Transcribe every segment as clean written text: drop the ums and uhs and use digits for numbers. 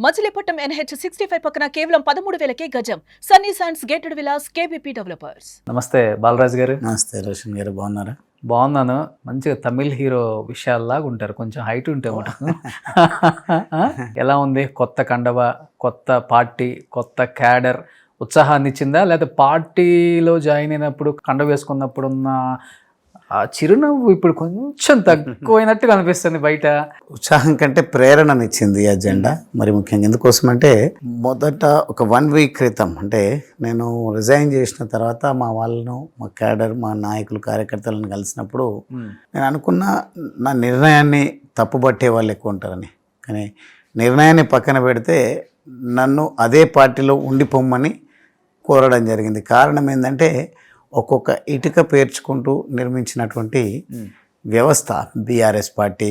Machilipatnam NH 65 పక్కన కేవలం 13,000కే గజం. Sunny sands gated Vilas KBP developers. నమస్తే బాలరాజ్ గారు. నమస్తే రోషన్ గారు, బాగున్నారా? బాగున్నాను. మంచిగా తమిళ్ హీరో విషయాల్లాగా ఉంటారు, కొంచెం హైట్ ఉంటే ఎలా ఉంది కొత్త కండవ, కొత్త పార్టీ, కొత్త క్యాడర్ ఉత్సాహాన్ని ఇచ్చిందా, లేదా పార్టీలో జాయిన్ అయినప్పుడు కండ వేసుకున్నప్పుడు ఉన్న ఆ చిరునవ్వు ఇప్పుడు కొంచెం తక్కువైనట్టుగా అనిపిస్తుంది బయట? ఉత్సాహం కంటే ప్రేరణనిచ్చింది ఈ అజెండా. మరి ముఖ్యంగా ఎందుకోసం అంటే, మొదట ఒక 1 వీక్ క్రితం, అంటే నేను రిజైన్ చేసిన తర్వాత మా వాళ్ళను, మా క్యాడర్, మా నాయకులు, కార్యకర్తలను కలిసినప్పుడు నేను అనుకున్న, నా నిర్ణయాన్ని తప్పుబట్టే వాళ్ళు ఎక్కువ ఉంటారని. కానీ నిర్ణయాన్ని పక్కన పెడితే నన్ను అదే పార్టీలో ఉండిపోమ్మని కోరడం జరిగింది. కారణం ఏంటంటే, ఒక్కొక్క ఇటుక పేర్చుకుంటూ నిర్మించినటువంటి వ్యవస్థ బీఆర్ఎస్ పార్టీ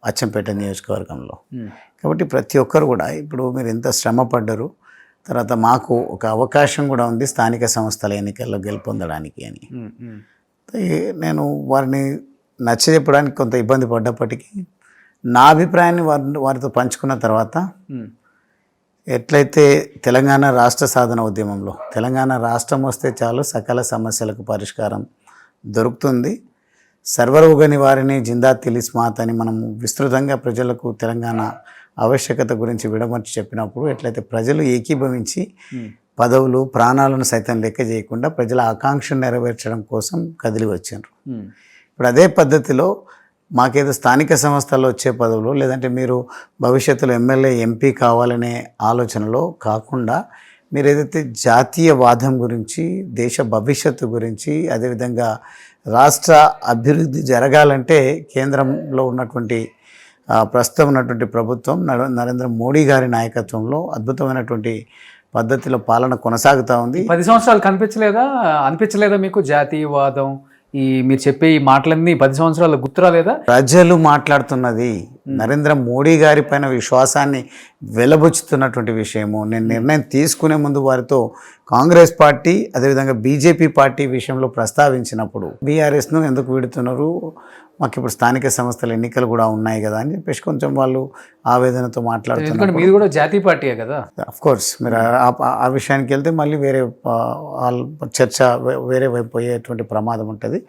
అచ్చంపేట నియోజకవర్గంలో. కాబట్టి ప్రతి ఒక్కరు కూడా ఇప్పుడు మీరు ఎంత శ్రమ పడ్డరు, తర్వాత మాకు ఒక అవకాశం కూడా ఉంది స్థానిక సంస్థల ఎన్నికల్లో గెలుపొందడానికి అని. నేను వారిని నచ్చజెప్పడానికి కొంత ఇబ్బంది పడ్డప్పటికీ నా అభిప్రాయాన్ని వారితో పంచుకున్న తర్వాత, ఎట్లయితే తెలంగాణ రాష్ట్ర సాధన ఉద్యమంలో తెలంగాణ రాష్ట్రం వస్తే చాలు సకల సమస్యలకు పరిష్కారం దొరుకుతుంది, సర్వరోగ నివారిణి జిందా తిలిస్మాత్ అని మనం విస్తృతంగా ప్రజలకు తెలంగాణ ఆవశ్యకత గురించి విడమర్చి చెప్పినప్పుడు, ఎట్లయితే ప్రజలు ఏకీభవించి పదవులు, ప్రాణాలను సైతం లెక్క చేయకుండా ప్రజల ఆకాంక్షను నెరవేర్చడం కోసం కదిలి వచ్చారు. ఇప్పుడు అదే పద్ధతిలో మాకేదో స్థానిక సంస్థల్లో వచ్చే పదవులు, లేదంటే మీరు భవిష్యత్తులో ఎమ్మెల్యే, ఎంపీ కావాలనే ఆలోచనలో కాకుండా, మీరు ఏదైతే జాతీయవాదం గురించి, దేశ భవిష్యత్తు గురించి, అదేవిధంగా రాష్ట్ర అభివృద్ధి జరగాలంటే కేంద్రంలో ఉన్నటువంటి ప్రస్తుతం ఉన్నటువంటి ప్రభుత్వం నరేంద్ర మోడీ గారి నాయకత్వంలో అద్భుతమైనటువంటి పద్ధతిలో పాలన కొనసాగుతూ ఉంది. 10 సంవత్సరాలు అనిపించలేదా మీకు జాతీయవాదం? మీరు చెప్పే ఈ మాటలన్నీ 10 సంవత్సరాలు గుర్తురాలేదా? ప్రజలు మాట్లాడుతున్నది నరేంద్ర మోడీ గారి పైన విశ్వాసాన్ని వెలబుచ్చుతున్నటువంటి విషయము. నేను నిర్ణయం తీసుకునే ముందు వారితో కాంగ్రెస్ పార్టీ, అదేవిధంగా బీజేపీ పార్టీ విషయంలో ప్రస్తావించినప్పుడు, బీఆర్ఎస్ను ఎందుకు విడుతున్నారు, మాకు ఇప్పుడు స్థానిక సంస్థల ఎన్నికలు కూడా ఉన్నాయి కదా అని చెప్పేసి కొంచెం వాళ్ళు ఆవేదనతో మాట్లాడుతున్నారు. మీరు కూడా జాతీయ పార్టీయే కదా? అఫ్కోర్స్. మీరు ఆ విషయానికి వెళ్తే మళ్ళీ వేరే చర్చ వేరే వైపు పోయేటువంటి ప్రమాదం ఉంటుంది.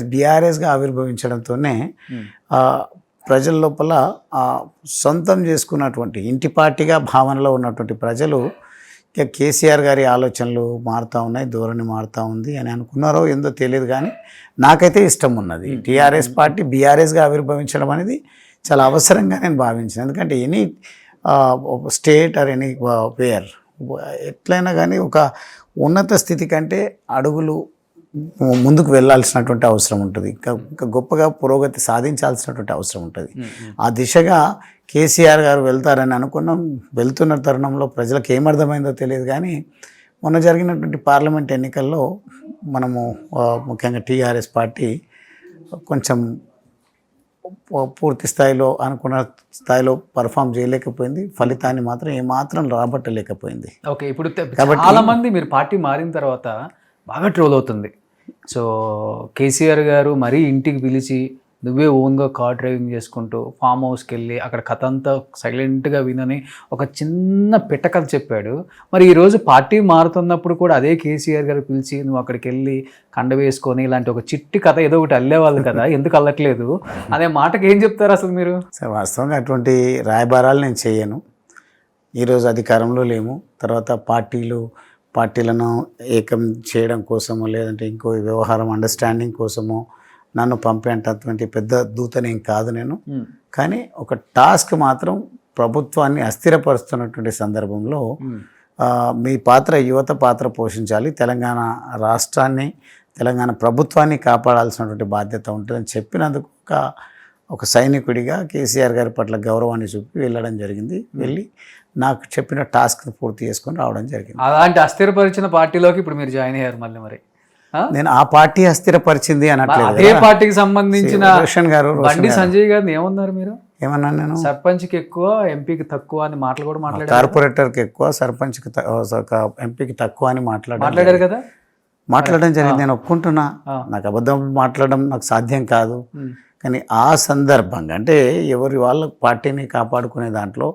బీఆర్ఎస్గా ఆవిర్భవించడంతోనే ప్రజల లోపల సొంతం చేసుకున్నటువంటి ఇంటి పార్టీగా భావనలో ఉన్నటువంటి ప్రజలు ఇక కేసీఆర్ గారి ఆలోచనలు మారుతూ ఉన్నాయి, ధోరణి మారుతూ ఉంది అని అనుకున్నారో ఏందో తెలియదు. కానీ నాకైతే ఇష్టం ఉన్నది టీఆర్ఎస్ పార్టీ బీఆర్ఎస్గా ఆవిర్భవించడం అనేది చాలా అవసరంగా నేను భావించాను. ఎందుకంటే any state or anywhere ఎట్లయినా కానీ ఒక ఉన్నత స్థితి కంటే అడుగులు ముందుకు వెళ్ళాల్సినటువంటి అవసరం ఉంటుంది, ఇంకా గొప్పగా పురోగతి సాధించాల్సినటువంటి అవసరం ఉంటుంది. ఆ దిశగా కేసీఆర్ గారు వెళ్తారని అనుకున్నాం. వెళ్తున్న తరుణంలో ప్రజలకు ఏమర్థమైందో తెలియదు. కానీ మొన్న జరిగినటువంటి పార్లమెంట్ ఎన్నికల్లో మనము ముఖ్యంగా టీఆర్ఎస్ పార్టీ కొంచెం పూర్తి స్థాయిలో అనుకున్న స్థాయిలో పర్ఫామ్ చేయలేకపోయింది, ఫలితాన్ని మాత్రం ఏమాత్రం రాబట్టలేకపోయింది. ఓకే, ఇప్పుడు చాలా మంది మీరు పార్టీ మారిన తర్వాత బాగా ట్రోల్ అవుతుంది. సో కేసీఆర్ గారు మరీ ఇంటికి పిలిచి నువ్వే ఓన్గా కార్ డ్రైవింగ్ చేసుకుంటూ ఫామ్ హౌస్కి వెళ్ళి అక్కడ కథ అంతా సైలెంట్గా వినని ఒక చిన్న పిట్టకథ చెప్పాడు. మరి ఈరోజు పార్టీ మారుతున్నప్పుడు కూడా అదే కేసీఆర్ గారు పిలిచి నువ్వు అక్కడికి వెళ్ళి కండ వేసుకొని ఇలాంటి ఒక చిట్టి కథ ఏదో ఒకటి అల్లేవాళ్ళు కదా, ఎందుకు అల్లట్లేదు అనే మాటకి ఏం చెప్తారు అసలు మీరు? సార్, వాస్తవంగా అటువంటి రాయబారాలు నేను చేయను. ఈరోజు అధికారంలో లేము, తర్వాత పార్టీలను ఏకం చేయడం కోసమో, లేదంటే ఇంకో వ్యవహారం అండర్స్టాండింగ్ కోసమో నన్ను పంపేటటువంటి పెద్ద దూతనేం కాదు నేను. కానీ ఒక టాస్క్ మాత్రం ప్రభుత్వాన్ని అస్థిరపరుస్తున్నటువంటి సందర్భంలో మీ పాత్ర, యువత పాత్ర పోషించాలి, తెలంగాణ రాష్ట్రాన్ని, తెలంగాణ ప్రభుత్వాన్ని కాపాడాల్సినటువంటి బాధ్యత ఉంటుందని చెప్పినందుకు ఒక సైనికుడిగా కేసీఆర్ గారి పట్ల గౌరవాన్ని చూపి వెళ్ళడం జరిగింది. వెళ్ళి నాకు చెప్పిన టాస్క్ని పూర్తి చేసుకొని రావడం జరిగింది. అలాంటి అస్థిరపరిచిన పార్టీలోకి ఇప్పుడు మీరు జాయిన్ అయ్యారు మళ్ళీ. మరి నేను ఆ పార్టీ అస్థిరపరిచింది అనట్లేదు. అదే పార్టీకి సంబంధించిన రోషన్ గారు, బండి సంజయ్ గారిని ఏమన్నారు మీరు? ఏమన్నా నేను సర్పంచ్కి ఎక్కువ, ఎంపీకి తక్కువ అని మాటలు కూడా మాట్లాడారు. కార్పొరేటర్కి ఎక్కువ, సర్పంచ్కి ఎంపీకి తక్కువ అని మాట్లాడారు కదా? మాట్లాడడం జరిగింది. నేను ఒప్పుకుంటున్నా, నాకు అబద్ధం మాట్లాడడం నాకు సాధ్యం కాదు. కానీ ఆ సందర్భంగా అంటే ఎవరి వాళ్ళ పార్టీని కాపాడుకునే దాంట్లో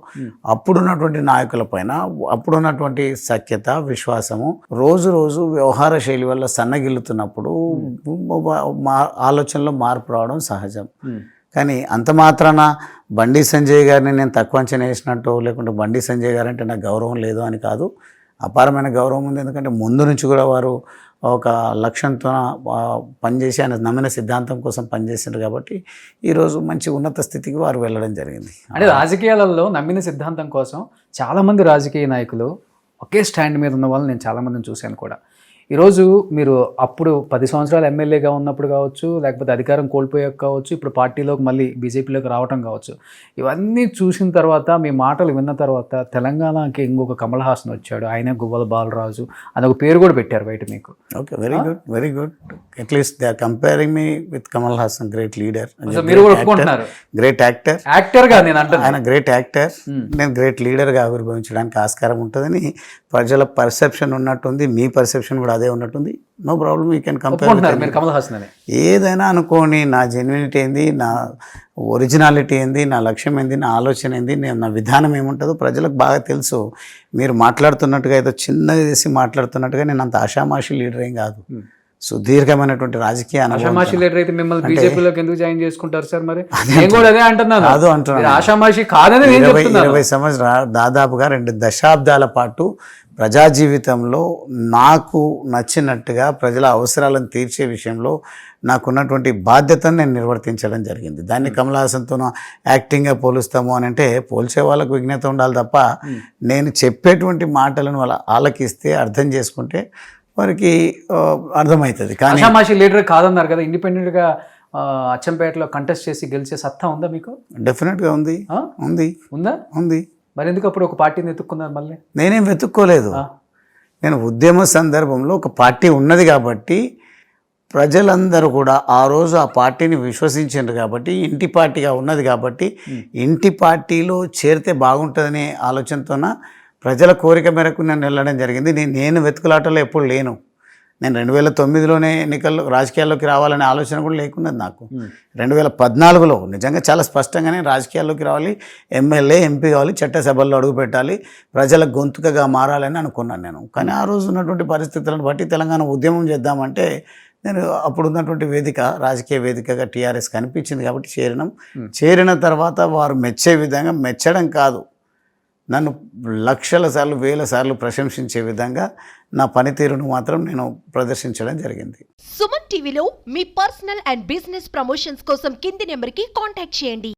అప్పుడున్నటువంటి నాయకుల పైన అప్పుడున్నటువంటి సఖ్యత విశ్వాసము రోజు రోజు వ్యవహార శైలి వల్ల సన్నగిల్లుతున్నప్పుడు మా ఆలోచనలో మార్పు రావడం సహజం. కానీ అంత మాత్రాన బండి సంజయ్ గారిని నేను తక్కువ అంచనా వేసినట్టు లేకుంటే బండి సంజయ్ గారు అంటే నాకు గౌరవం లేదు అని కాదు, అపారమైన గౌరవం ఉంది. ఎందుకంటే ముందు నుంచి కూడా వారు ఒక లక్ష్యంతో పనిచేసి ఆయన నమ్మిన సిద్ధాంతం కోసం పనిచేసిండ్రు కాబట్టి ఈరోజు మంచి ఉన్నత స్థితికి వారు వెళ్ళడం జరిగింది. అంటే రాజకీయాలలో నమ్మిన సిద్ధాంతం కోసం చాలామంది రాజకీయ నాయకులు ఒకే స్టాండ్ మీద ఉన్న వాళ్ళని నేను చాలామందిని చూశాను కూడా. ఈరోజు మీరు అప్పుడు 10 సంవత్సరాలు ఎమ్మెల్యేగా ఉన్నప్పుడు కావచ్చు, లేకపోతే అధికారం కోల్పోయాక కావచ్చు, ఇప్పుడు పార్టీలోకి మళ్ళీ బీజేపీలోకి రావటం కావచ్చు, ఇవన్నీ చూసిన తర్వాత మీ మాటలు విన్న తర్వాత తెలంగాణకి ఇంకొక కమల్ హాసన్ వచ్చాడు, ఆయన గువ్వల బాలరాజు అని ఒక పేరు కూడా పెట్టారు బయట మీకు. Okay, very good. At least they are comparing మీ with Kamal Haasan, great leader. మీరు కూడా ఒప్పుకుంటున్నారు, గ్రేట్ యాక్టర్. యాక్టర్గా నేను అంటాను, ఆయన గ్రేట్ యాక్టర్, నేను గ్రేట్ లీడర్గా ఆవిర్భవించడానికి ఆస్కారం ఉంటుందని ప్రజల పర్సెప్షన్ ఉన్నట్టుంది, మీ పర్సెప్షన్ కూడా అదే ఉన్నట్టుంది. No problem, you can compare. Kamal Haasan అని ఏదైనా అనుకోని, నా జెన్యునిటీ ఏంది, నా ఒరిజినాలిటీ ఏంది, నా లక్ష్యం ఏంది, నా ఆలోచన ఏంది, నా విధానం ఏముంటుందో ప్రజలకు బాగా తెలుసు. మీరు మాట్లాడుతున్నట్టుగా ఏదో చిన్నది చేసి మాట్లాడుతున్నట్టుగా నేను అంత ఆషామాషి లీడర్ ఏం కాదు. సుదీర్ఘమైనటువంటి రాజకీయ ఆషామాషి లీడర్ అయితే మిమ్మల్ని బీజేపీలోకి ఎందుకు జాయిన్ చేసుకుంటారు సార్? మరి నేను కూడా అదే అంటున్నాను, కాదు అంటున్నాను. ఆషామాషి కాదని 20 సంవత్సరాలు దాదాపుగా 2 దశాబ్దాల పాటు ప్రజా జీవితంలో నాకు నచ్చినట్టుగా ప్రజల అవసరాలను తీర్చే విషయంలో నాకున్నటువంటి బాధ్యతను నేను నిర్వర్తించడం జరిగింది. దాన్ని కమల్ హాసన్తో యాక్టింగ్గా పోలుస్తాము అని అంటే పోల్చే వాళ్ళకు విజ్ఞత ఉండాలి తప్ప, నేను చెప్పేటువంటి మాటలను వాళ్ళ ఆలకిస్తే అర్థం చేసుకుంటే వారికి అర్థమవుతుంది. కానీ ఆషామాషి లీడర్ కాదన్నారు కదా, ఇండిపెండెంట్గా అచ్చంపేటలో కంటెస్ట్ చేసి గెలిచే సత్తా ఉందా మీకు? డెఫినెట్గా ఉంది. ఉందా? ఉంది. మరి ఎందుకు అప్పుడు ఒక పార్టీని వెతుక్కున్నారు? మళ్ళీ నేనేం వెతుక్కోలేదు. నేను ఉద్యమ సందర్భంలో ఒక పార్టీ ఉన్నది కాబట్టి ప్రజలందరూ కూడా ఆ రోజు ఆ పార్టీని విశ్వసించారు కాబట్టి, ఇంటి పార్టీగా ఉన్నది కాబట్టి ఇంటి పార్టీలో చేరితే బాగుంటుందనే ఆలోచనతోన ప్రజల కోరిక మేరకు నేను వెళ్ళడం జరిగింది. నేను వెతుకులాటలో ఎప్పుడు లేను. నేను 2009లోనే రాజకీయాల్లోకి రావాలనే ఆలోచన కూడా లేకున్నది నాకు. 2014లో నిజంగా చాలా స్పష్టంగానే రాజకీయాల్లోకి రావాలి, ఎమ్మెల్యే ఎంపీ కావాలి, చట్టసభల్లో అడుగు పెట్టాలి, ప్రజల గొంతుకగా మారాలని అనుకున్నాను నేను. కానీ ఆ రోజు ఉన్నటువంటి పరిస్థితులను బట్టి తెలంగాణ ఉద్యమం చేద్దామంటే నేను అప్పుడు ఉన్నటువంటి వేదిక రాజకీయ వేదికగా టీఆర్ఎస్ కనిపించింది కాబట్టి చేరిన తర్వాత వారు మెచ్చే విధంగా, మెచ్చడం కాదు, నన్ను లక్షల సార్లు, వేల సార్లు ప్రశంసించే విధంగా నా పనితీరును మాత్రం నేను ప్రదర్శించడం జరిగింది. సుమన్ టీవీలో మీ పర్సనల్ అండ్ బిజినెస్ ప్రమోషన్స్ కోసం కింది నెంబర్కి కాంటాక్ట్ చేయండి.